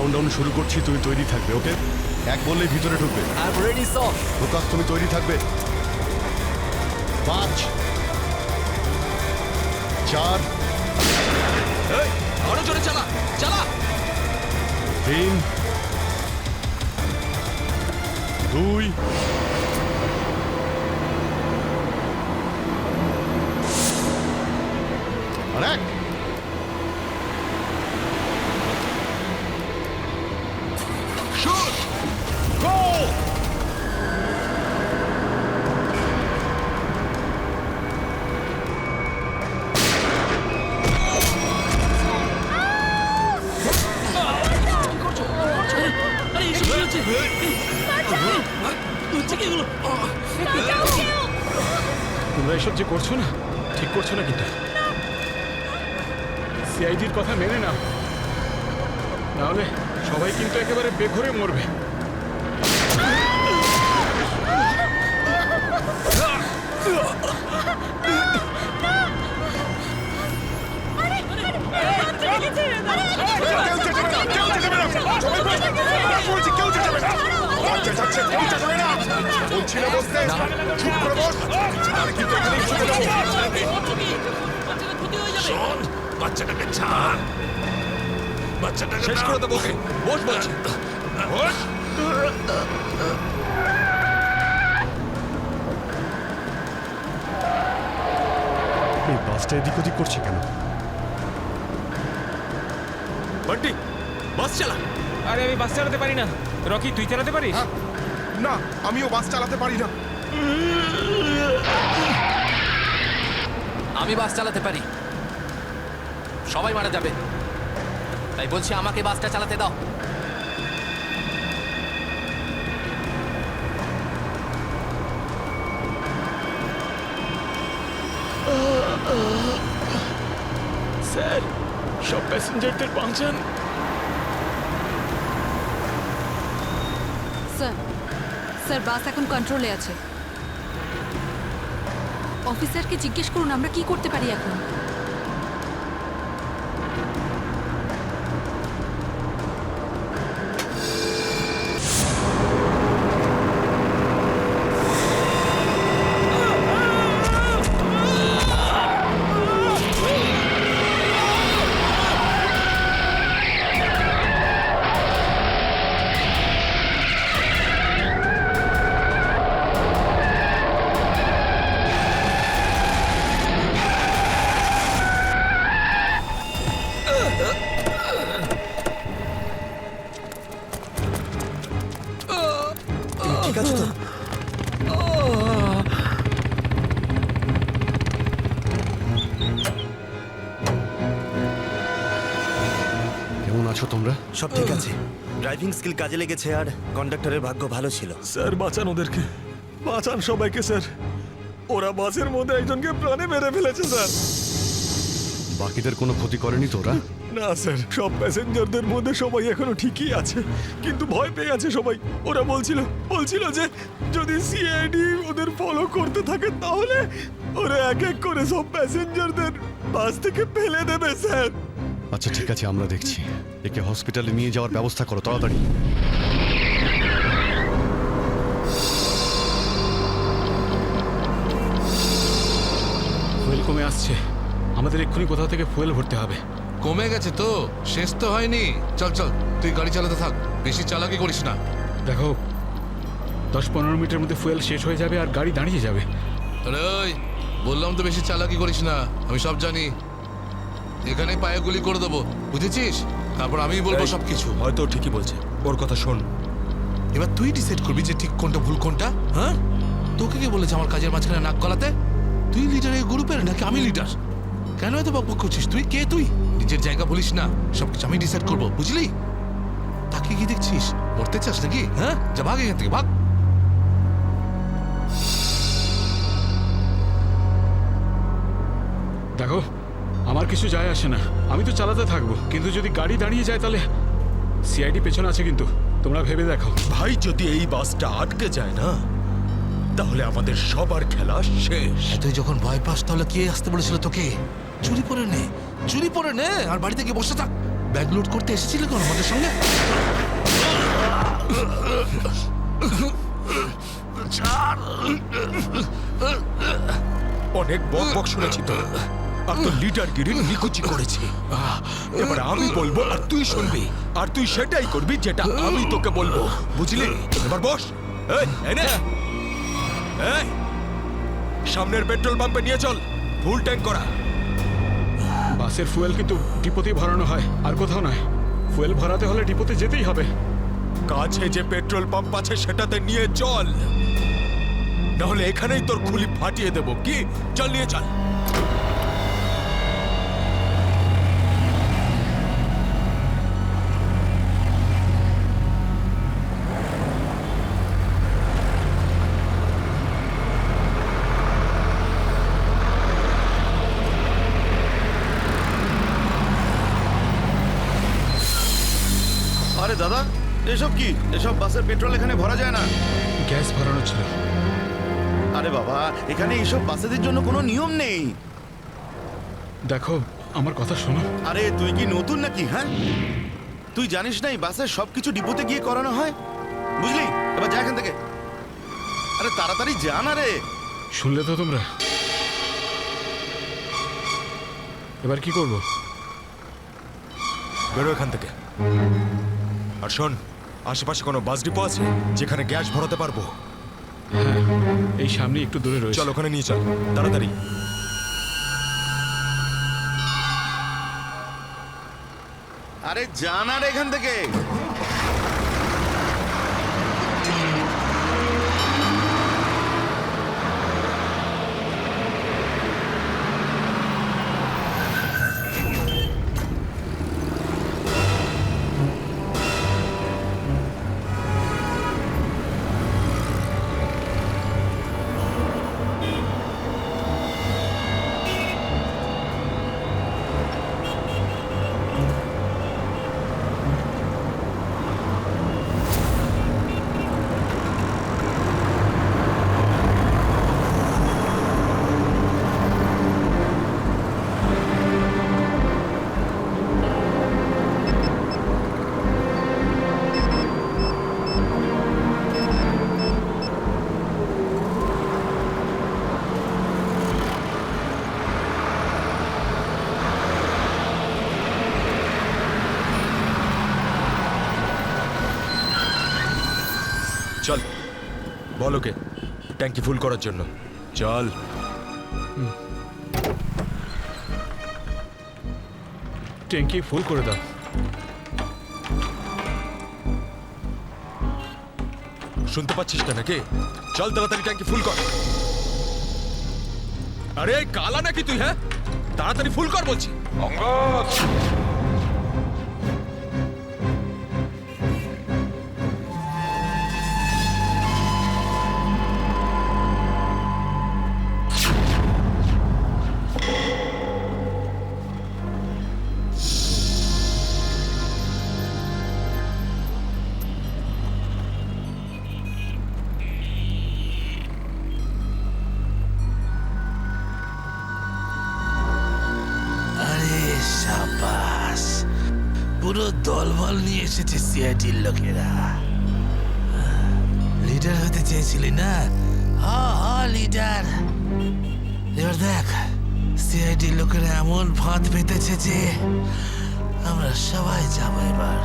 Countdown শুরু করছি, তুমি তৈরি থাকবে। ওকে, এক বললেই ভিতরে ঢুকবে। I am ready sir. Focus, তুমি তৈরি থাকবে। 5 4 এই আরো জোরে চালা চালা। 3 2 আর 1। শুট গো! তোমরা এসব যে করছো না, ঠিক করছো না কিন্তু। সিআইডির কথা মেনে নাও, নাহলে সবাই কিন্তু একেবারে বেঘরে মরবে। বাচ্চাটাকে ছাড়, বাচ্চাটাকে শেষ করে দেবো। ওকে বস বলছি, বস। এই বাসটা এদিক ওদিক করছে কেন? বান্টি বাস চালা। আরে আমি বাস চালাতে পারি না। রকি, তুই চালাতে পারিস? না, আমিও বাস চালাতে পারি না। আমি বাস চালাতে পারি, সবাই মারা যাবে, তাই বলছি আমাকে বাসটা চালাতে দাও। স্যার, সব প্যাসেঞ্জারদের বাঁচান। স্যার, স্যার বাস এখন কন্ট্রোলে আছে। অফিসারকে জিজ্ঞেস করুন আমরা কি করতে পারি এখন। ঠিক আছে তো? কেমন আছো তোমরা? সব ঠিক আছে, ড্রাইভিং স্কিল কাজে লেগেছে আর কন্ডাক্টরের ভাগ্য ভালো ছিল। স্যার বাঁচান ওদেরকে, বাঁচান সবাইকে স্যার। ওরা বাসের মধ্যে একজনকে প্রাণে মেরে ফেলেছে স্যার। বাকিদের কোনো ক্ষতি করেনি তো ওরা? না স্যার, সব প্যাসেঞ্জারদের মধ্যে সবাই এখনো ঠিকই আছে, কিন্তু ভয় পেয়ে আছে সবাই। ওরা বলছিল যে যদি সিআইডি ওদের ফলো করতে থাকে তাহলে ওরা এক এক করে সব প্যাসেঞ্জারদের বাস থেকে ফেলে দেবে স্যার। আচ্ছা ঠিক আছে, আমরা দেখছি। একে হসপিটালে নিয়ে যাওয়ার ব্যবস্থা করো তাড়াতাড়ি। ফুয়েল কমে আসছে, আমাদের এক্ষুনি কোথাও থেকে ফুয়েল ভরতে হবে। কমে গেছে তো, শেষ তো হয়নি। চল চল, তুই গাড়ি চালাতে থাক, বেশি চালাকি করিস না। দেখো, 10-15 মিনিটের মধ্যে ফুয়েল শেষ হয়ে যাবে আর গাড়ি দাঁড়িয়ে যাবে। আরে ওই, বললাম তো বেশি চালাকি করিস না, আমি সব জানি। এখানে পায়ে গুলি করে দেবো, বুঝেছিস? তারপর আমিই বলবো সবকিছু। হয়তো ঠিকই বলছে, ওর কথা শোন। এবার তুই ডিসাইড করবি যে ঠিক কোনটা ভুল কোনটা। হ্যাঁ, তোকে কে বলেছে আমার কাজের মাঝখানে নাক গলাতে? তুই লিডার এই গ্রুপের নাকি আমি লিডার? কেন এত বকবক করছিস? তুই কে? তুই নিজের জায়গা বলিস না, সবকিছু আমি ডিসাইড করবো, বুঝলি? তাকে কি দেখছিস? মরতে চাস নাকি? হ্যাঁ, যা ভাগ এখান থেকে, ভাগ। দেখো, আমার কিছু যায় আসে না, আমি তো চালাতে থাকবো, কিন্তু যদি গাড়ি দাঁড়িয়ে যায় তাহলে সিআইডি পেছনে আছে, কিন্তু তোমরা ভেবে দেখো। ভাই, যদি এই বাসটা আটকে যায় না তাহলে আমাদের সবার খেলা শেষ। তুই যখন ভয় পাস তাহলে কে আসতে বলেছিল তোকে? চুরি করে নে, চুরি করে নে আর বাড়িতে গিয়ে বসে থাক। ব্যাগ লোড করতে এসেছিলে কেন আমাদের সঙ্গে? অনেক বক বক শুনেছি তো, আর তোর লিডারগিরি নিকুচি করেছি। এবার আমি বলবো আর তুই শুনবি, আর তুই সেটাই করবি যেটা আমি তোকে বলবো, বুঝলি? এবার বস। এই নে, এই সামনের পেট্রোল পাম্পে নিয়ে চল, ফুল ট্যাঙ্ক করা। বাসের ফুয়েল কিন্তু ডিপোতেই ভরানো হয়, আর কোথাও নয়। ফুয়েল ভরাতে হলে ডিপোতে যেতেই হবে। কাছে যে পেট্রোল পাম্প আছে সেটাতে নিয়ে চল, নাহলে এখানেই তোর খুলি ফাটিয়ে দেবো। কি, চল নিয়ে চল। আরে দাদা, এসব কি? এসব বাসের পেট্রোল এখানে ভরা যায় না। গ্যাস ভরানো ছিল। আরে বাবা, এখানে এইসব বাসেদের জন্য কোনো নিয়ম নেই। দেখো, আমার কথা শোনো। আরে তুই কি নতুন নাকি? হ্যাঁ, তুই জানিস না এই বাসের সবকিছু ডিপোতে গিয়ে করানো হয়, বুঝলি? এবার যা এখান থেকে। আরে তাড়াতাড়ি যা না রে। শুনলে তো তোমরা? এবার কি করব? বেরো এখান থেকে। আর শোন, আশেপাশে কোনো বাস ডিপো আছে যেখানে গ্যাস ভরাতে পারবো? হ্যাঁ, এই সামনে একটু দূরে রয়েছে। চল ওখানে নিয়ে চল, তাড়াতাড়ি। আরে যা না রে এখান থেকে। চল, বল ওকে ট্যাঙ্কি ফুল করার জন্য। চল। ট্যাঙ্কি ফুল করে দাও। শুনতে পাচ্ছিস না নাকি? চল তাড়াতাড়ি ট্যাঙ্কি ফুল কর। আরে কালা নাকি তুই? হ্যাঁ, তাড়াতাড়ি ফুল কর বলছি। অঙ্গদ, আরে সাবাস, পুরো দলবল নিয়ে এসেছে সিআইডির লোকেরা। লিডার হতে চেয়েছিলি না? লিডার। এবার দেখ, সিআইডির লোকেরা এমন ফাঁদ পেতেছে যে আমরা সবাই যাবো এবার।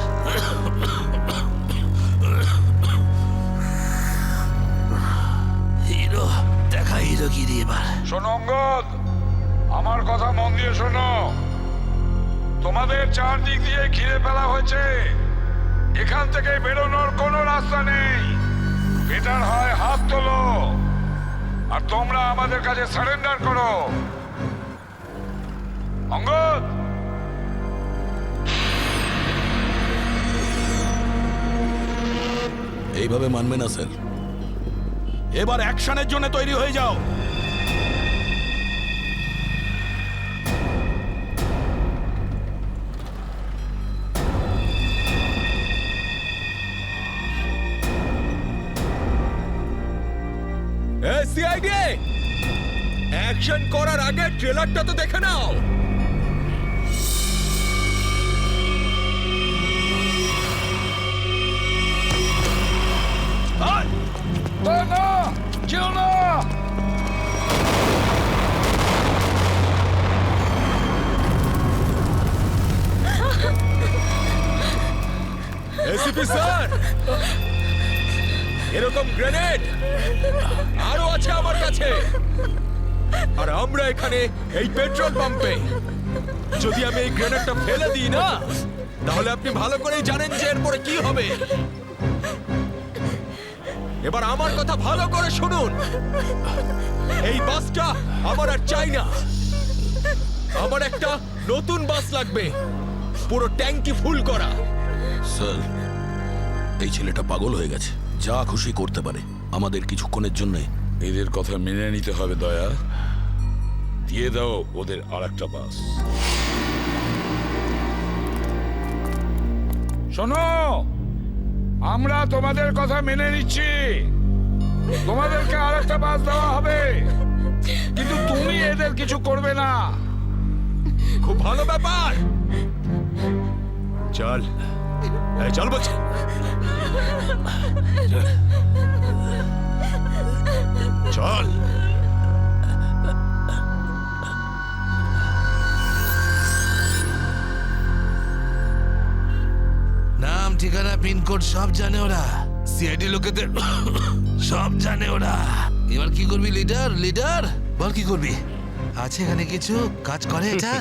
হিরো দেখা, হিরোগিরি এবার। শোনো অঙ্গদ, আমার কথা মন দিয়ে শোনো। তোমাদের চারদিক দিয়ে ঘিরে ফেলা হয়েছে, এখান থেকে বেরোনোর কোনো রাস্তা নেই। বেটার হয় হাত তোলো, আর তোমরা আমাদের কাছে সারেন্ডার করো। অঙ্গদ, এইভাবে মানবে না স্যার। এবার অ্যাকশনের জন্য তৈরি হয়ে যাও। সিআইডি, অ্যাকশন করার আগে ট্রেলারটা তো দেখে নাও। এসিপি স্যার, এরকম গ্রেনেড আরো আছে আমার কাছে। আর আমরা এখানে এই পেট্রোল পাম্পে, যদি আমি এই গ্রেনেডটা ফেলে দিই না, তাহলে আপনি ভালো করেই জানেন যে এরপরে কি হবে। এবার আমার কথা ভালো করে শুনুন। এই বাসটা আমার আর চাই না। আমার একটা নতুন বাস লাগবে, পুরো ট্যাঙ্কি ফুল করা। স্যার, এই ছেলেটা পাগল হয়ে গেছে, যা খুশি করতে পারে আমাদের কিছুক্ষণের জন্য। এদের কথা মেনে নিতে হবে দয়া। দিয়ে দাও ওদের আর একটা বাস। শোনো, আমরা তোমাদের কথা মেনে নিচ্ছি, তোমাদেরকে আর একটা বাস দেওয়া হবে, কিন্তু তুমি এদের কিছু করবে না। খুব ভালো ব্যাপার। চল, এই চল বলছি। চল। নাম, ঠিকানা, পিনকোড সব জানে ওরা। সিআইডি লোকেদের সব জানে ওরা। এবার কি করবি লিডার? লিডার বল, কি করবি? আছে এখানে কিছু কাজ করে এটা?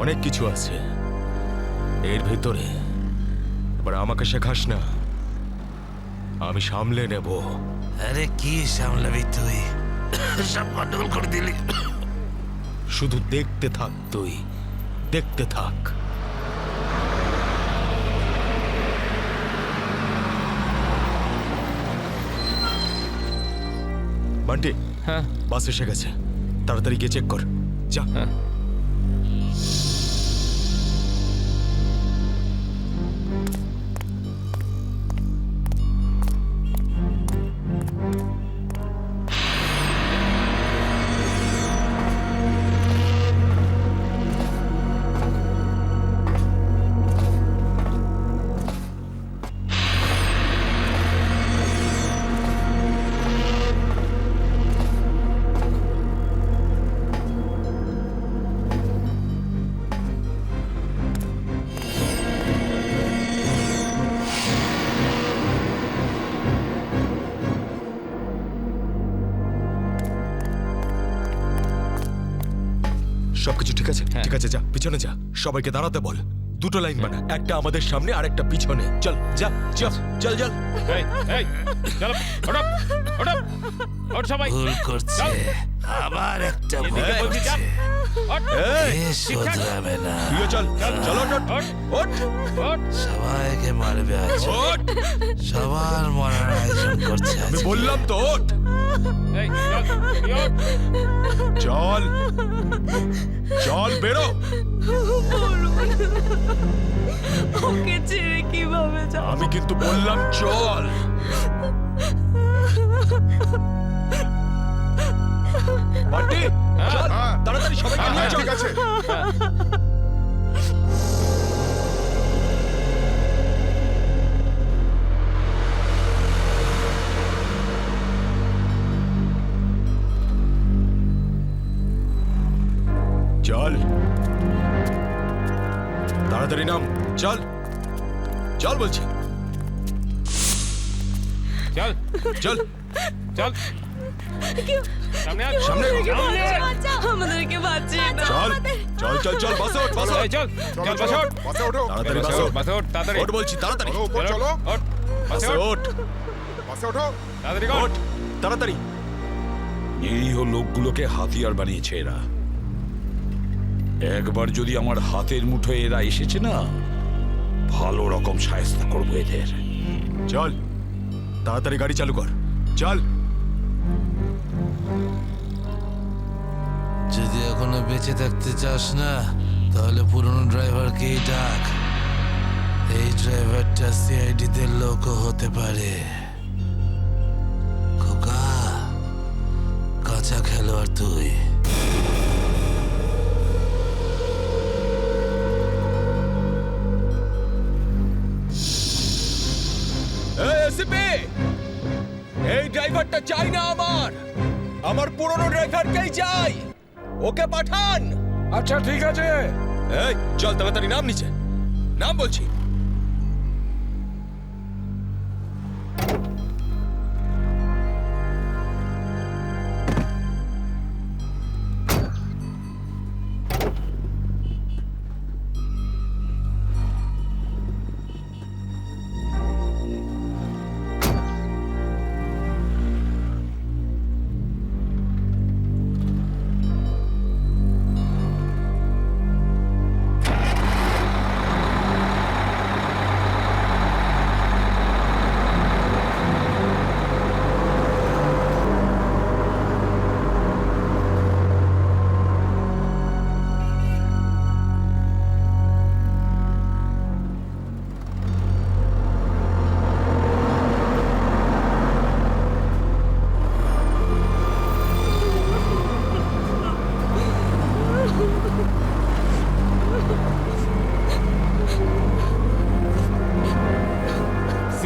অনেক কিছু আছে এর ভিতরে। এবার আমাকে শেখাস না, আমি সামলে নেব। আরে কি সামলাবি তুই? সব গন্ডগোল করে দিলি। শুধু দেখতে থাক, তুই দেখতে থাক। বান্টি, হ্যাঁ, বাস এসে গেছে, তাড়াতাড়ি গিয়ে চেক কর। যা। সবকিছু ঠিক আছে? ঠিক আছে, যা পিছনে যা, সবাইকে দাঁড়াতে বল। দুটো লাইন বানা, একটা আমাদের সামনে আর একটা পিছনে। চল, যা, চল চল চল। ভুল করছে, আবার একটা ভুল করছে। এ শোধরাবে না। তুইও চল, চল, ওঠ, ওঠ। সবাইকে মারবে আজ। ওঠ, সবার মরার আয়োজন করছে আজ। আমি বললাম তো ওঠ। চল, চল, বেরো। ওকে ছেড়ে কিভাবে যাব? আমি কিন্তু বললাম চল। বান্টি, চল, তাড়াতাড়ি সবাইকে নিয়ে চল। ঠিক আছে। চল, তাড়াতাড়ি নাম। চল, চল বলছি। চল, চল, চল। সামনে, আমাদেরকে বাঁচিয়ে দাও। চল, চল, চল, চল, বাসে ওঠ, বাসে ওঠ। চল, চল, বাসে ওঠ। তাড়াতাড়ি বাসে ওঠ, বাসে ওঠ, তাড়াতাড়ি। ওঠ বলছি, তাড়াতাড়ি। চলো, ওঠ, বাসে ওঠ, বাসে ওঠো, তাড়াতাড়ি ওঠ, তাড়াতাড়ি। নিরীহ লোকগুলোকে হাতিয়ার বানিয়েছে এরা। একবার যদি আমার হাতের মুঠোয় এরা এসেছে না, ভালো রকম শায়েস্তা করবো এদের। চল, তাড়াতাড়ি গাড়ি চালু কর। চল। যদি এখনো বেঁচে থাকতে চাস না, তাহলে পুরনো ড্রাইভারকেই ডাক। এই ড্রাইভারটা সিআইডিতে লোকও হতে পারে। খোকা, কাঁচা খেলোয়াড় তুই। এই ড্রাইভারটা চাই না আমার পুরনো ড্রাইভারকেই চাই। ওকে পাঠান। আচ্ছা ঠিক আছে। এই চল, তাড়াতাড়ি নাম নিচে, নাম বলছি।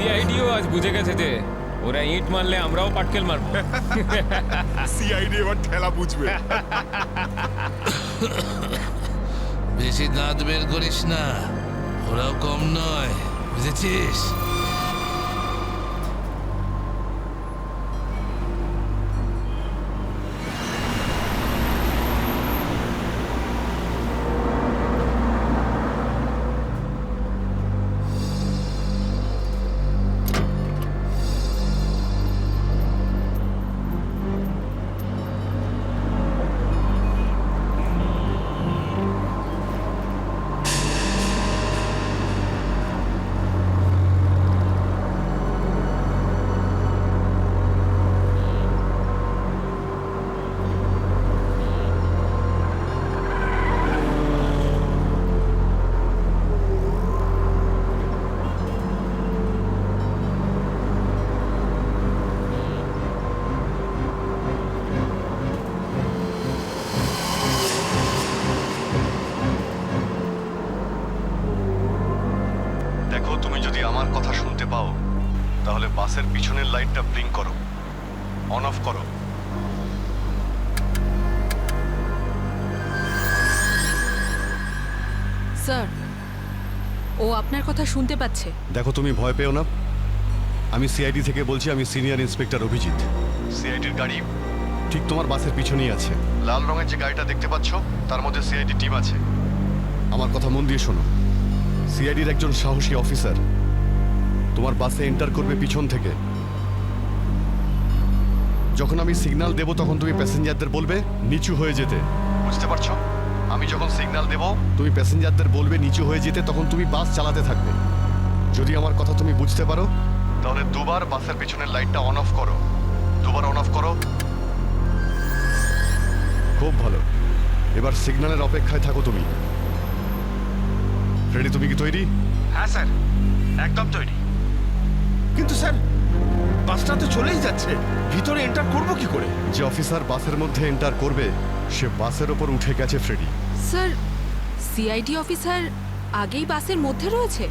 সিআইডিও আজ বুঝে গেছে যে ওরা ইট মারলে আমরাও পাটকেল মারবো। সিআইডি এবার ঠেলা বুঝবে। বেশি দাঁত বের করিস না, ওরাও কম নয়, বুঝেছিস? দেখো, তুমি যদি আমার কথা শুনতে পাও তাহলে বাসের পিছনের লাইটটা ব্লিঙ্ক করো, অন অফ করো। স্যার, ও আপনার কথা শুনতে পাচ্ছে। দেখো, তুমি ভয় পেও না। আমি সিআইডি থেকে বলছি, আমি সিনিয়র ইন্সপেক্টর অভিজিৎ। সিআইডির গাড়ি ঠিক তোমার বাসের পিছনেই আছে। লাল রঙের যে গাড়িটা দেখতে পাচ্ছ তার মধ্যে সিআইডি টিম আছে। আমার কথা মন দিয়ে শোনো। সিআইডির একজন সাহসী অফিসার তোমার বাসে এন্টার করবে পিছন থেকে। যখন আমি সিগন্যাল দেব তখন তুমি প্যাসেঞ্জারদের বলবে নিচু হয়ে যেতে, বুঝতে পারছো? আমি যখন সিগন্যাল দেব তুমি প্যাসেঞ্জারদের বলবে নিচু হয়ে যেতে, তখন তুমি বাস চালাতে থাকবে। যদি আমার কথা তুমি বুঝতে পারো তাহলে দুবার বাসের পিছনের লাইটটা অন অফ করো। দুবার অন অফ করো। খুব ভালো। এবার সিগন্যালের অপেক্ষায় থাকো তুমি। ফ্রেডি, তুমি কি তৈরি? হ্যাঁ স্যার, একদম তৈরি। কিন্তু স্যার, বাসটা তো চলেই যাচ্ছে, ভিতরে এন্টার করবো কি করে? যে অফিসার বাসের মধ্যে এন্টার করবে সে বাসের ওপর উঠে গেছে ফ্রেডি। স্যার, সিআইডি অফিসার আগেই বাসের মধ্যে রয়েছে।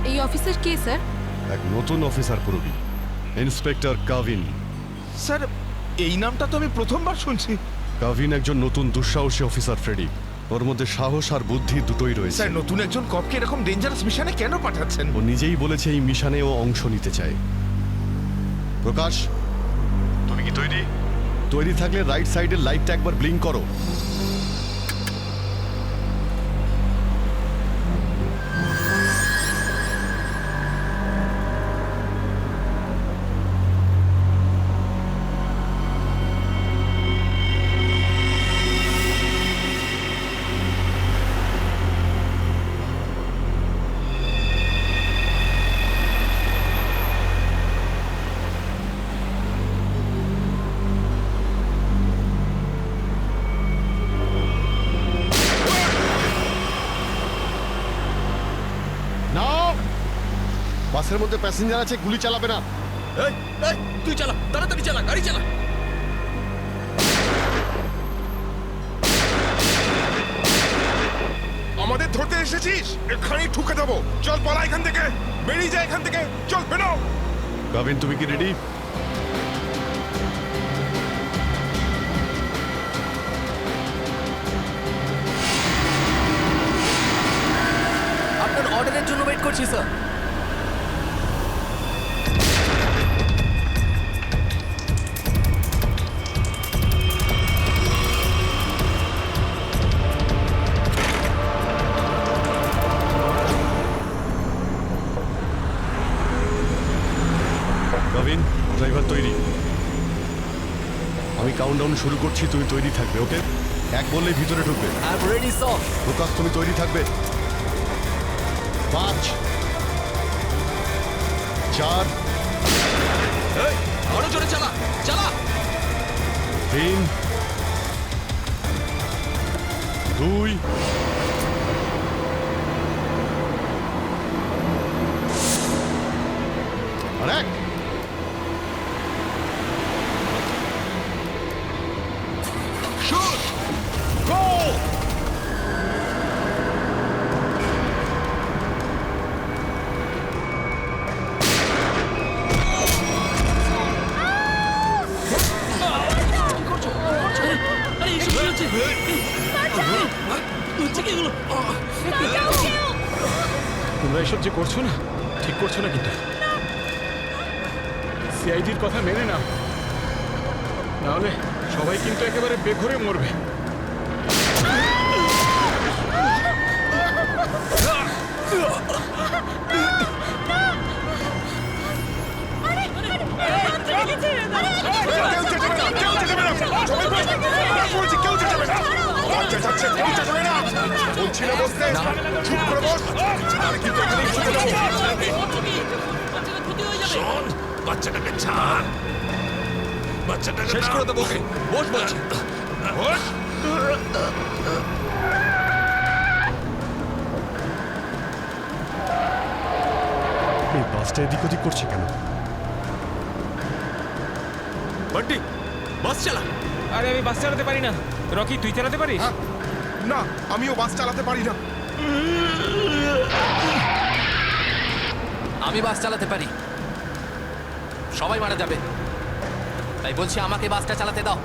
এই অফিসার কে স্যার? এক নতুন অফিসার পুরবি, ইন্সপেক্টর কাভিন। স্যার, এই নামটা তো আমি প্রথমবার শুনছি। কাভিন একজন নতুন দুঃসাহসী অফিসার ফ্রেডি। ওর মধ্যে সাহস আর বুদ্ধি দুটোই রয়েছে। স্যার, নতুন একজন কপকে এরকম ডেঞ্জারাস মিশনে কেন পাঠাচ্ছেন? ও নিজেই বলেছে এই মিশনে ও অংশ নিতে চায়। প্রকাশ, তুমি কি তৈরি? তৈরি থাকলে রাইট সাইডের লাইটটা একবার ব্লিঙ্ক করো। বাসের মধ্যে প্যাসেঞ্জার আছে, গুলি চালাবে না। এই, এই, তুই চালা, তাড়াতাড়ি চালা, গাড়ি চালা। আমাদের ধরতে এসেছিস? এখানেই ঠুকে দেবো। চল পালা এখান থেকে, বেরিয়ে যা এখান থেকে, চল বেরো। কাভিন, তুমি কি রেডি? আপনার অর্ডারের জন্য ওয়েট করছি স্যার। কাভিন, ড্রাইভার তৈরি। আমি কাউন্টডাউন শুরু করছি, তুমি তৈরি থাকবে। ওকে, এক বললে ভিতরে ঢুকবে। I am ready sir. Prakash, তুমি তৈরি থাকবে। 5 4 এই, আরো জোরে চালা, চালা। 3 2 আর 1। শুট, গো। তোমরা এসব যে করছো না, ঠিক করছো না কিন্তু। সিআইডির কথা মেনে নাও, নাহলে সবাই কিন্তু একেবারে বেঘরে মরবে। শোন, বাচ্চাটাকে ছাড়। বাচ্চাটাকে শেষ করে দেবো। ওকে বস বলছি। বস। এই বাসটা এদিক ওদিক করছে কেন? বান্টি, বাস চালা। আরে আমি বাস চালাতে পারি না। রকি তুই চালাতে পারিস? না, আমিও বাস চালাতে পারি না। আমি বাস চালাতে পারি, সবাই মারা যাবে, তাই বলছি আমাকে বাসটা চালাতে দাও।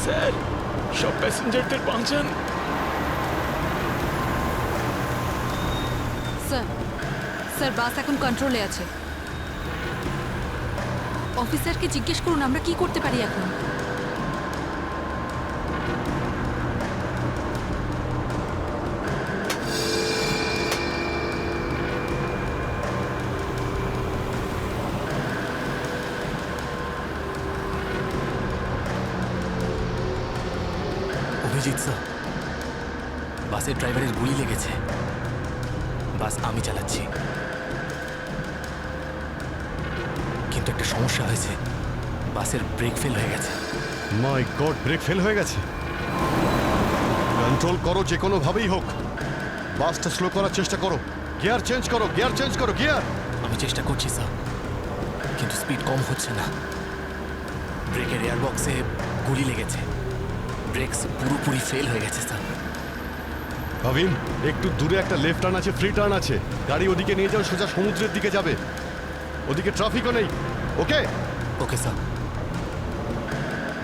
স্যার, সব প্যাসেঞ্জারদের বাঁচান। স্যার, স্যার বাস এখন কন্ট্রোলে আছে। অফিসারকে জিজ্ঞেস করুন আমরা কি করতে পারি এখন। অভিজিৎ স্যার, বাসের ড্রাইভারের গুলি লেগেছে। বাস আমি চালাচ্ছি, কিন্তু একটা সমস্যা হয়েছে, বাসের ব্রেক ফেল হয়ে গেছে। মাই গড, ব্রেক ফেল হয়ে গেছে। কন্ট্রোল করো যে কোনো ভাবেই হোক, বাসটা স্লো করার চেষ্টা করো। গিয়ার চেঞ্জ করো, গিয়ার চেঞ্জ করো, গিয়ার। আমি চেষ্টা করছি স্যার, কিন্তু স্পিড কম হচ্ছে না। ব্রেকের এয়ার বক্সে গুলি লেগেছে, ব্রেকস পুরোপুরি ফেল হয়ে গেছে স্যার। ভাবিন, একটু দূরে একটা লেফট টার্ন আছে, ফ্রি টার্ন আছে। গাড়ি ওদিকে নিয়ে যাও, সোজা সমুদ্রের দিকে যাবে। ওদিকে ট্রাফিকও নেই। ওকে ওকে স্যার।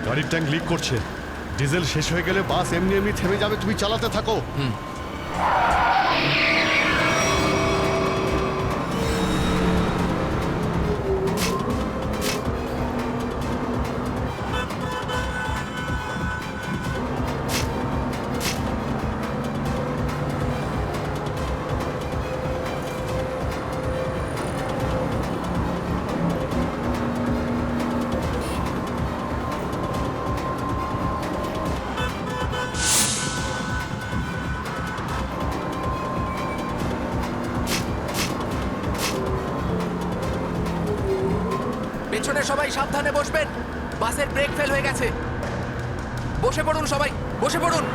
গাড়ির ট্যাঙ্ক লিক করছে, ডিজেল শেষ হয়ে গেলে বাস এমনি এমনি থেমে যাবে। তুমি চালাতে থাকো। পেছনে সবাই সাবধানে বসবেন, বাসের ব্রেক ফেল হয়ে গেছে। বসে পড়ুন সবাই, বসে পড়ুন।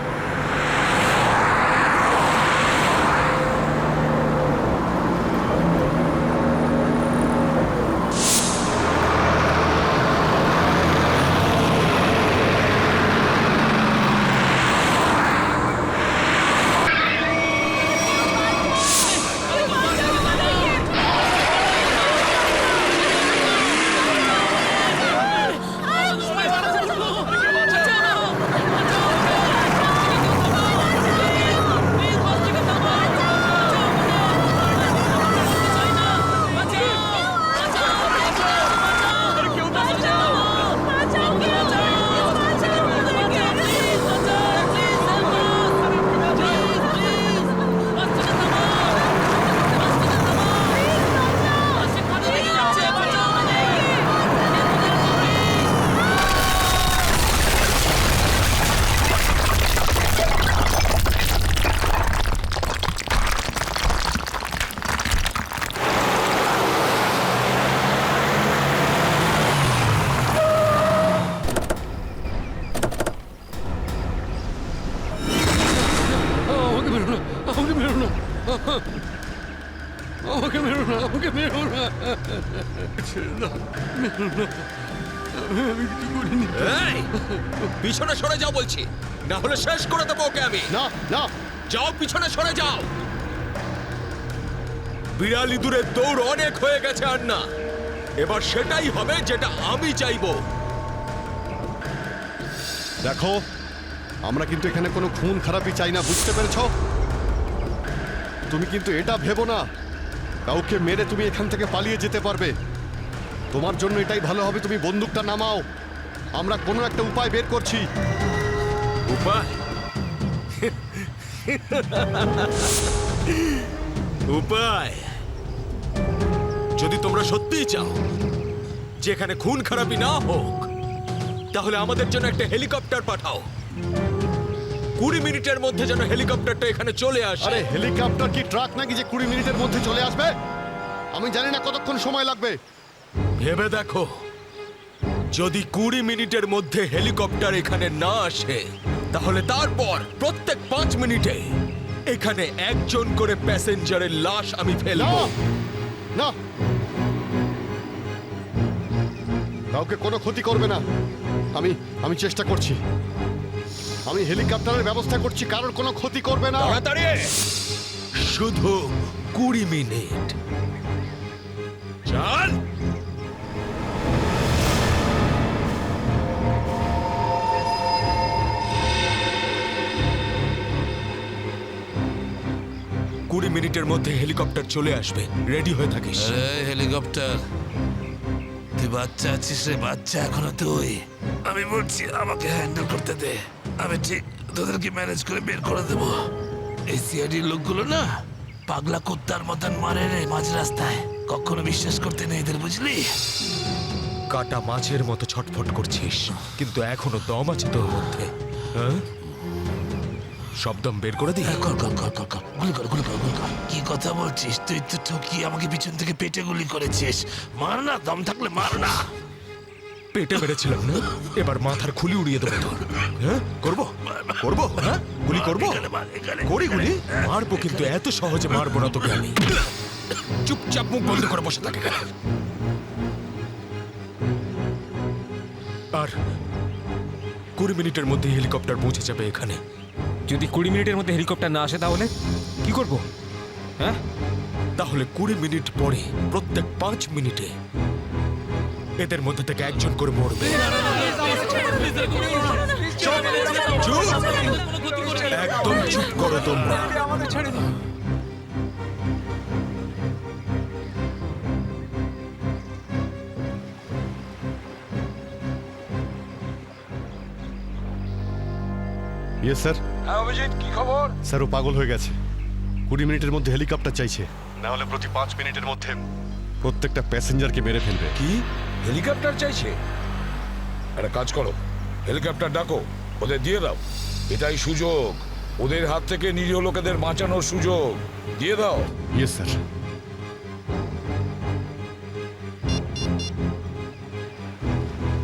আমাকে মেরো না, আমাকে মেরো না, ছেড়ে দাও, মেরো না, আমি কিছু করিনি। এই, পিছনে সরে যাও বলছি, না হলে শেষ করে দেবো ওকে আমি। না না, যাও, পিছনে সরে যাও। বিড়াল ইঁদুরের দৌড় অনেক হয়ে গেছে আর না। এবার সেটাই হবে যেটা আমি চাইবো। দেখো, আমরা কিন্তু এখানে কোনো খুন খারাপি চাই না, বুঝতে পেরেছো? তুমি কিন্তু এটা ভেবো না কাউকে মেরে তুমি এখান থেকে পালিয়ে যেতে পারবে। তোমার জন্য এটাই ভালো হবে তুমি বন্দুকটা নামাও। আমরা কোনো একটা উপায় বের করছি। উপায়? উপায়? যদি তোমরা সত্যিই চাও যেখানে খুন খারাপি না হোক, তাহলে আমাদের জন্য একটা হেলিকপ্টার পাঠাও। 20 মিনিটের মধ্যে যেন হেলিকপ্টারটা এখানে চলে আসে। আরে হেলিকপ্টার কি ট্রাক নাকি যে 20 মিনিটের মধ্যে চলে আসবে? আমি জানি না কতক্ষণ সময় লাগবে। ভেবে দেখো, যদি 20 মিনিটের মধ্যে হেলিকপ্টার এখানে না আসে, তাহলে তারপর প্রত্যেক 5 মিনিটে এখানে একজন করে প্যাসেঞ্জারের লাশ আমি ফেলবো। না, কাউকে কোনো ক্ষতি করবে না। আমি চেষ্টা করছি। আমি হেলিকপ্টারের ব্যবস্থা করছি, কারোর কোনো ক্ষতি করবে না। তাড়াতাড়ি, শুধু 20 মিনিট। চল। কুড়ি মিনিটের মধ্যে হেলিকপ্টার চলে আসবে, রেডি হয়ে থাকিস। হেলিকপ্টার, তুই বাচ্চা আছিস রে, বাচ্চা এখনো তুই। আমি বলছি আমাকে হ্যান্ডেল করতে দে, আমি ঠিক তোদেরকে ম্যানেজ করে বের করে দেবো। এই সিআইডির লোকগুলো না পাগলা কুত্তার মতন মারে রে মাঝ রাস্তায়, কখনো বিশ্বাস করতে নেই এদের, বুঝলি? কাটা মাছের মতো ছটফট করছিস, কিন্তু এখনো দম আছে তোর মধ্যে। হ্যাঁ, সব দম বের করে দি। কর কর কর কর কর, গুলি কর গুলি কর গুলি কর। কি কথা বলছিস? তুই তো ঠকিয়ে আমাকে পিছন থেকে পেটে গুলি করেছিস। মার না, দম থাকলে মার না। পেটে মেরেছিলাম না, এবার মাথার খুলি উড়িয়ে দেবো তোর। হ্যাঁ, করবো করবো, হ্যাঁ গুলি করবো, করি গুলি। মারবো, কিন্তু এত সহজে মারবো না তোকে আমি। চুপচাপ মুখ বন্ধ করে বসে থাকে। আর 20 মিনিটের মধ্যে হেলিকপ্টার পৌঁছে যাবে এখানে। যদি 20 মিনিটের মধ্যে হেলিকপ্টার না আসে তাহলে কি করব? হ্যাঁ, তাহলে 20 মিনিট পরে প্রত্যেক 5 মিনিটে এদের মধ্যে থেকে একজন করে মরবে। চুপ! একদম চুপ করো তোমরা। Yes sir. হ্যাঁ অভিজিৎ, কি খবর? স্যার, ও পাগল হয়ে গেছে। 20 মিনিটের মধ্যে হেলিকপ্টার চাইছে, না হলে প্রতি 5 মিনিটের মধ্যে প্রত্যেকটা প্যাসেঞ্জারকে মেরে ফেলবে। কি হেলিকপ্টার চাইছে? একটা কাজ করো, হেলিকপ্টার ডাকো, ওদের দিয়ে দাও। এটাই সুযোগ, ওদের হাত থেকে নিরীহ লোকেদের বাঁচানোর সুযোগ। দিয়ে দাও। Yes sir.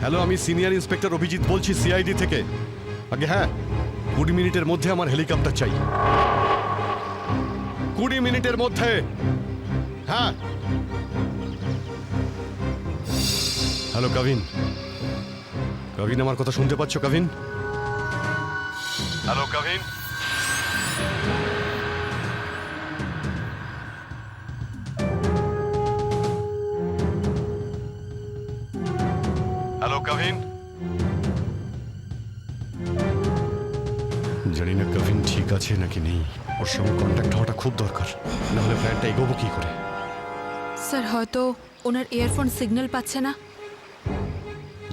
হ্যালো, আমি সিনিয়র ইন্সপেক্টর অভিজিৎ বলছি সিআইডি থেকে। আগে হ্যাঁ, 20 মিনিটের মধ্যে আমার হেলিকপ্টার চাই। 20 মিনিটের মধ্যে। হ্যাঁ। হ্যালো কাভিন, কাভিন আমার কথা শুনতে পাচ্ছ কাভিন? হ্যালো কাভিন। হ্যালো কাভিন। জানি না কাভিন ঠিক আছে নাকি নেই। ওর সঙ্গে কন্ট্যাক্ট হওয়াটা খুব দরকার, নাহলে প্ল্যানটা এগোবো কি করে। স্যার, হয়তো ওনার ইয়ারফোন সিগন্যাল পাচ্ছে না।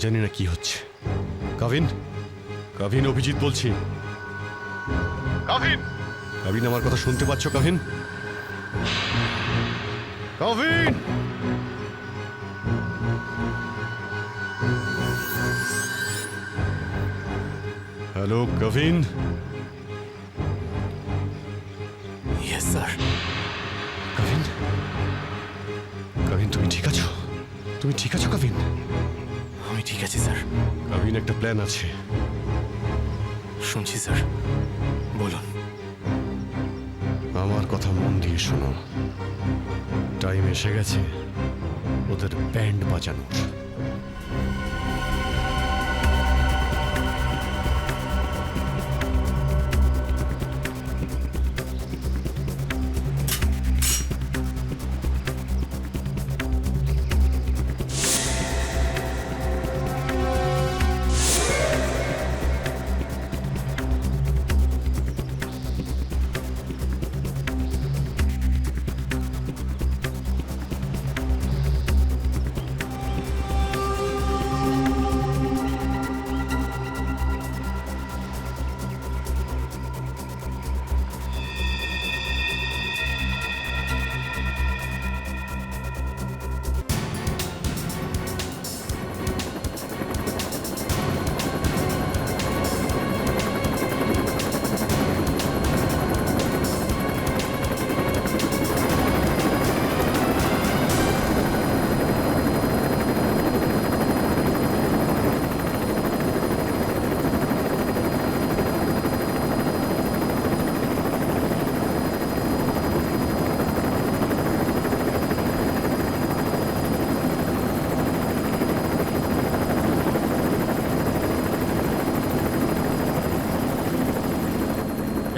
জানি না কি হচ্ছে। কাভিন, কাভিন, অভিজিৎ বলছি। কাভিন, কাভিন আমার কথা শুনতে পাচ্ছ Kavin? Kavin. Hello Kavin. Yes sir. Kavin, Kavin তুমি ঠিক আছো? তুমি ঠিক আছো কাভিন? আমি ঠিক আছি স্যার। কাভিন, একটা প্ল্যান আছে। শুনছি স্যার, বলুন। আমার কথা মন দিয়ে শোনো। টাইম এসে গেছে ওদের ব্যান্ড বাজানোর।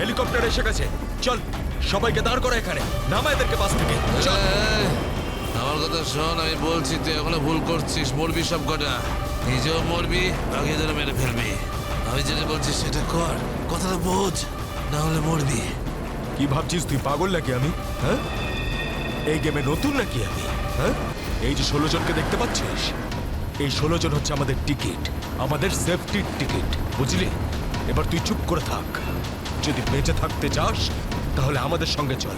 হেলিকপ্টার এসে গেছে। চল সবাইকে দাঁড় করা এখানে, নামা এদেরকে বাস থেকে। চল। এই, আমার কথা শোন, আমি বলছি তুই এখনো ভুল করছিস। মরবি সব কটা, নিজেও মরবি, বাকিদেরও মেরে ফেলবি। আমি যেটা বলছি সেটা কর, কথাটা বোঝ, না হলে মরবি। কি ভাবছিস তুই পাগল নাকি আমি? হ্যাঁ, এই গেমে নতুন নাকি আমি? হ্যাঁ, এই যে 16 জনকে দেখতে পাচ্ছিস, এই 16 জন হচ্ছে আমাদের টিকিট, আমাদের সেফটির টিকিট, বুঝলি? এবার তুই চুপ করে থাক। যদি বেঁচে থাকতে চাস তাহলে আমাদের সঙ্গে চল,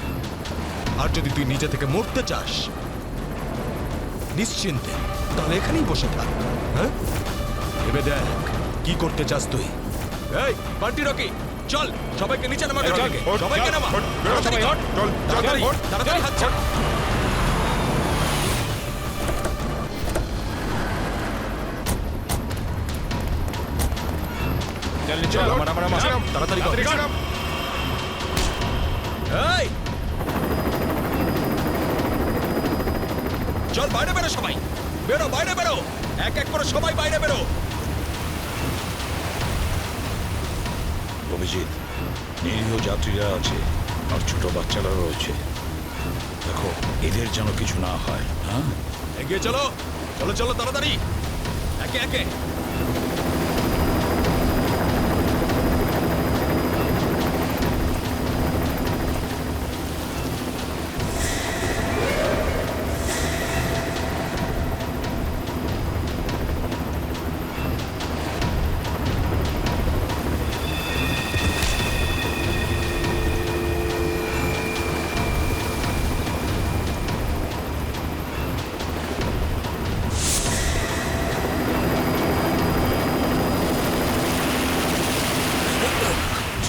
আর যদি তুই নিজে থেকে মরতে চাস নিশ্চিন্তে, তাহলে এখানেই বসে থাক। হ্যাঁ, এবার দেখ কি করতে চাস তুই। এই বান্টি রকি, চল সবাইকে নিচে নামা, সবাইকে নামা, তাড়াতাড়ি কর, তাড়াতাড়ি তাড়াতাড়ি হাত ছাড়। তাড়াতাড়ি কর। এই চল বাইরে বেরো, সবাই বেরো, বাইরে বেরো, এক এক করে সবাই বাইরে বেরো। অভিজিৎ, নিরীহ যাত্রীরা আছে আর ছোট বাচ্চারা রয়েছে, দেখো এদের যেন কিছু না হয়। হ্যাঁ, এগিয়ে চলো, চলো চলো তাড়াতাড়ি, একে একে।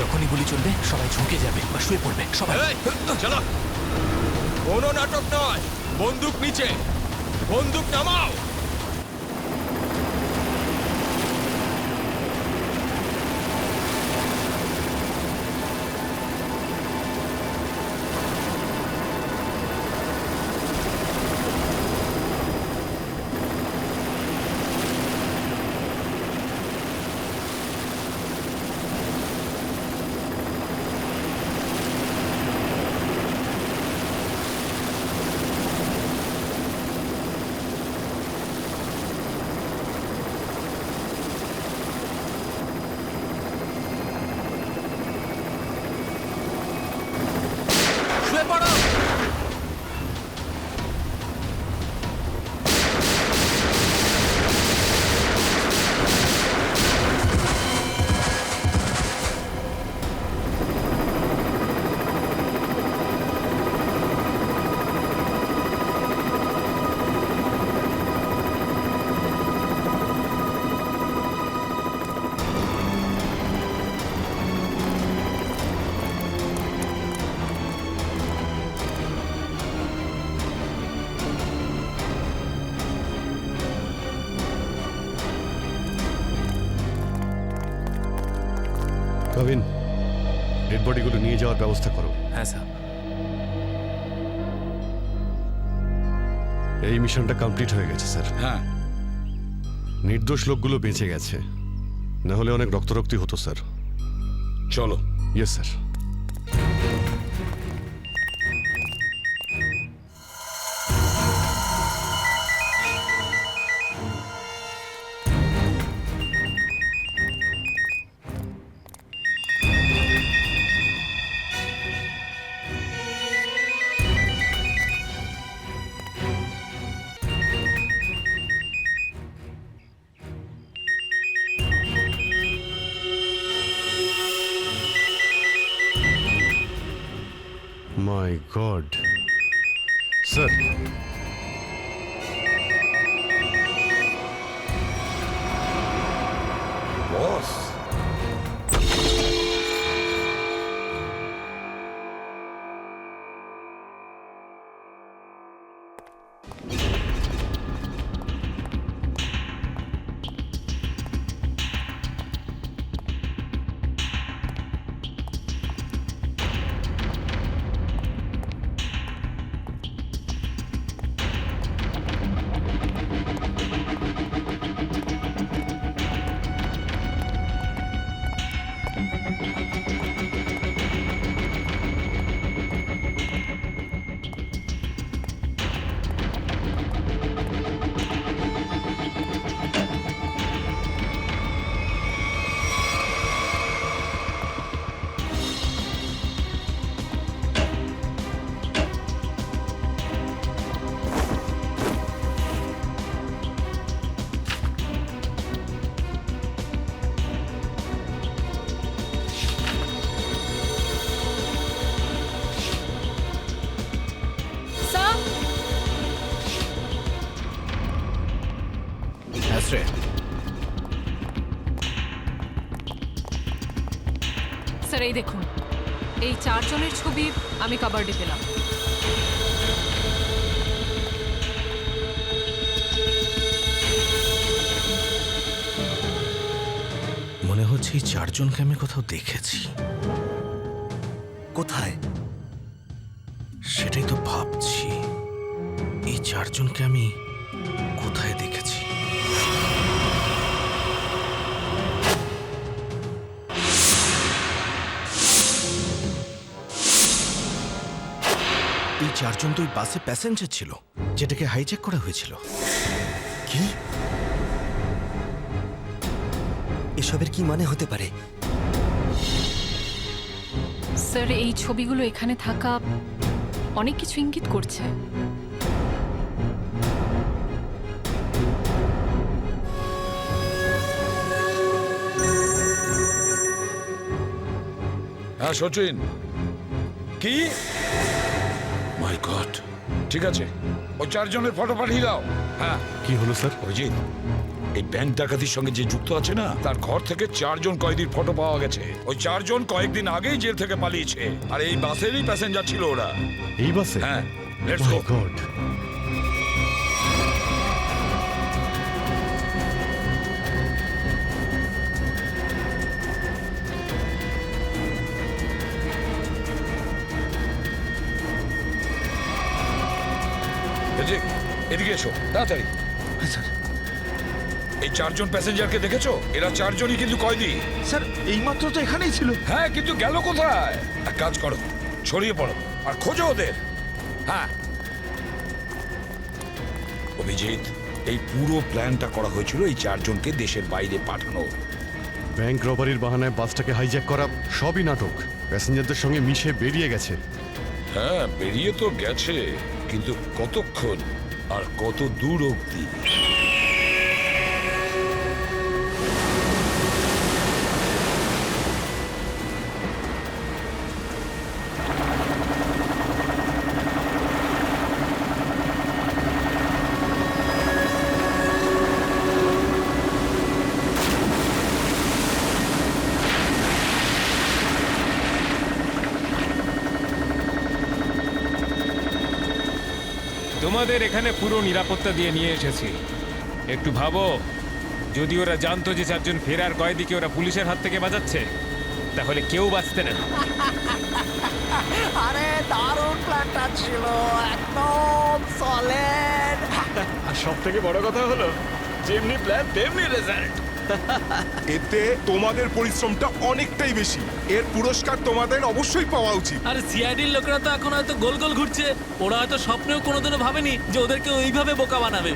যখনই গুলি চলবে সবাই ঝুঁকে যাবে বা শুয়ে পড়বে সবাই। এই, চলো, কোনো নাটক নয়, বন্দুক নিচে, বন্দুক নামাও। শুয়ে পড়ো। কাবিন, ডেড বডিগুলো নিয়ে যাওয়ার ব্যবস্থা করো। হ্যাঁ স্যার। এই মিশনটা কমপ্লিট হয়ে গেছে স্যার। হ্যাঁ, নির্দোষ লোকগুলো বেঁচে গেছে, না হলে অনেক রক্তারক্তি হতো স্যার। চলো। Yes sir. My god sir, boss, sir এই দেখুন, এই 4 জনের ছবি আমি কাবার্ডে পেলাম। মনে হচ্ছে এই 4 জনকে আমি কোথাও দেখেছি। কোথায়? সেটাই তো ভাবছি, এই 4 জনকে আমি কোথায় দেখেছি। এই 4 জন তো ওই বাসে প্যাসেঞ্জার ছিল যেটাকে হাইজ্যাক করা হয়েছিল। কি? এসবের কি মানে হতে পারে? স্যার এই ছবিগুলো এখানে থাকা অনেক কিছু ইঙ্গিত করছে। হ্যাঁ সচিন, কি? মাই গড, ঠিক আছে, ওই 4 জনের ফটো পাঠিয়ে দাও। হ্যাঁ, কি হলো স্যার? অভিজিৎ, এই ব্যাংক ডাকাতির সঙ্গে যে যুক্ত আছে না, তার ঘর থেকে 4 জন কয়েদির ফটো পাওয়া গেছে। ওই 4 জন কয়েকদিন আগেই জেল থেকে পালিয়েছে, আর এই বাসেরই প্যাসেঞ্জার ছিল ওরা। এই বাসে? হ্যাঁ, let's go. My god. Abhijit, এদিকে এসো তাড়াতাড়ি। এই 4 জন প্যাসেঞ্জারকে দেখেছো? এরা 4 জনই কিন্তু কয়েদি। স্যার এইমাত্র তো এখানেই ছিল। হ্যাঁ, কিন্তু গেল কোথায়? এক কাজ করো, ছড়িয়ে পড়ো আর খোঁজো ওদের। হ্যাঁ অভিজিৎ, এই পুরো প্ল্যানটা করা হয়েছিল এই 4 জনকে দেশের বাইরে পাঠানো। ব্যাংক রবারির বাহানায় বাসটাকে হাইজ্যাক করা সবই নাটক। প্যাসেঞ্জারদের সঙ্গে মিশে বেরিয়ে গেছে। হ্যাঁ, বেরিয়ে তো গেছে, কিন্তু কতক্ষণ আর কত দূর অবধি? তোমাদের এখানে পুরো নিরাপত্তা দিয়ে নিয়ে এসেছি। একটু ভাবো, যদি ওরা জানতো যে 4 জন ফেরার কয়েদিকে ওরা পুলিশের হাত থেকে বাঁচাচ্ছে, তাহলে কেউ বাঁচতে না। আরে দারুণ প্ল্যানটা ছিল, একদম সলিড। আর সব থেকে বড় কথা হলো, যেমনি প্ল্যান তেমনি রেজাল্ট। এতে তোমাদের পরিশ্রমটা অনেকটাই বেশি। এর পুরস্কার তোমাদের অবশ্যই পাওয়া উচিত। আর সিআইডির লোকেরা তো এখন হয়তো গোল গোল ঘুরছে। ওরা হয়তো স্বপ্নেও কোনোদিনও ভাবেনি যে ওদেরকে ওইভাবে বোকা বানাবে।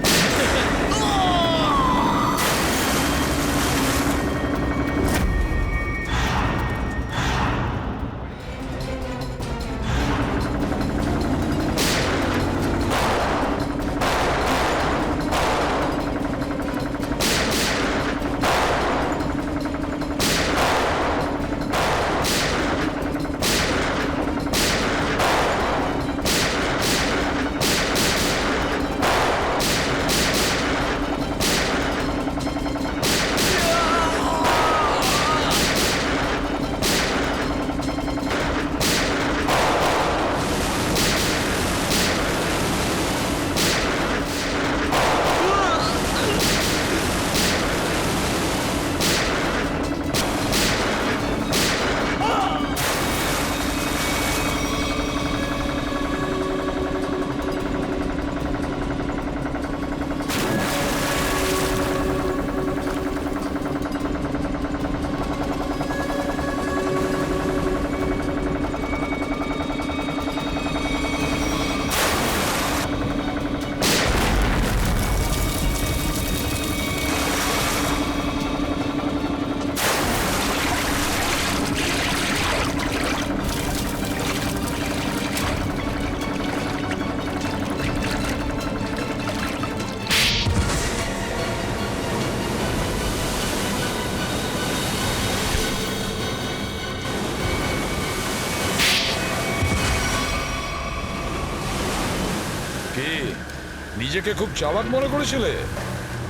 নিজেকে খুব চালাক মনে করেছিলে?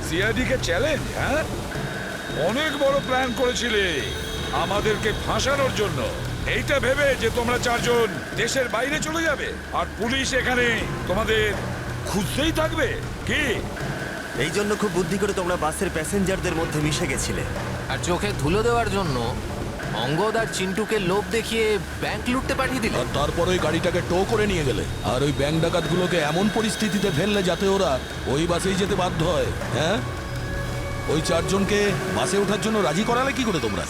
সিআইডি কে চ্যালেঞ্জ? হ্যাঁ, অনেক বড় প্ল্যান করেছিলে, আমাদেরকে ফাঁসানোর জন্য, এইটা ভেবে যে তোমরা চারজন দেশের বাইরে চলে যাবে আর পুলিশ এখানে তোমাদের খুঁজতেই থাকবে কি? এই জন্য খুব বুদ্ধি করে তোমরা বাসের প্যাসেঞ্জারদের মধ্যে মিশে গেছিলে। আর চোখে ধুলো দেওয়ার জন্য অঙ্গদ আর চিন্টুকে লোভ দেখিয়ে ব্যাংক লুটতে পাঠিয়ে দিল। আর তারপর ওই গাড়িটাকে টো করে নিয়ে গেলে আর ওই ব্যাংক ডাকাতগুলোকে এমন পরিস্থিতিতে ফেললে যাতে ওরা ওই বাসেই যেতে বাধ্য হয়। হ্যাঁ, ওই চারজনকে বাসে ওঠার জন্য রাজি করালে কি করে তোমরা?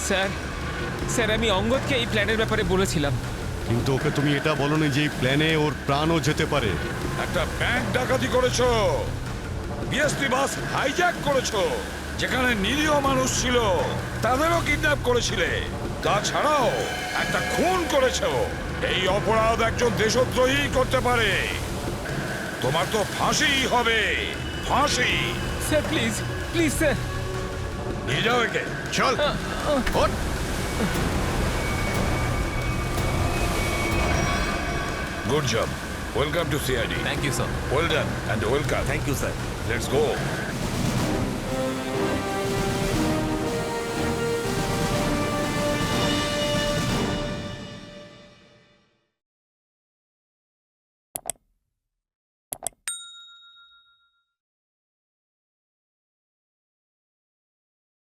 স্যার আমি অঙ্গদকে এই প্ল্যানের ব্যাপারে বলেছিলাম। কিন্তু ওকে তুমি এটা বলনি যে এই প্ল্যানে ওর প্রাণও যেতে পারে। একটা ব্যাংক ডাকাতি করেছো, বিএসপি বাস হাইজ্যাক করেছো, যেখানে নিরীহ মানুষ ছিল তাদেরও কিডন্যাপ করেছিলে, তাছাড়াও একটা খুন করেছো। এই অপরাধ একজন দেশদ্রোহী করতে পারে। তোমার তো ফাঁসি হবে, ফাঁসি। স্যার প্লিজ প্লিজ স্যার, নিয়ে যাও একে। চল ওঠ। Good job. Welcome to CID. Thank you sir. Well done and welcome. Thank you sir. Let's go.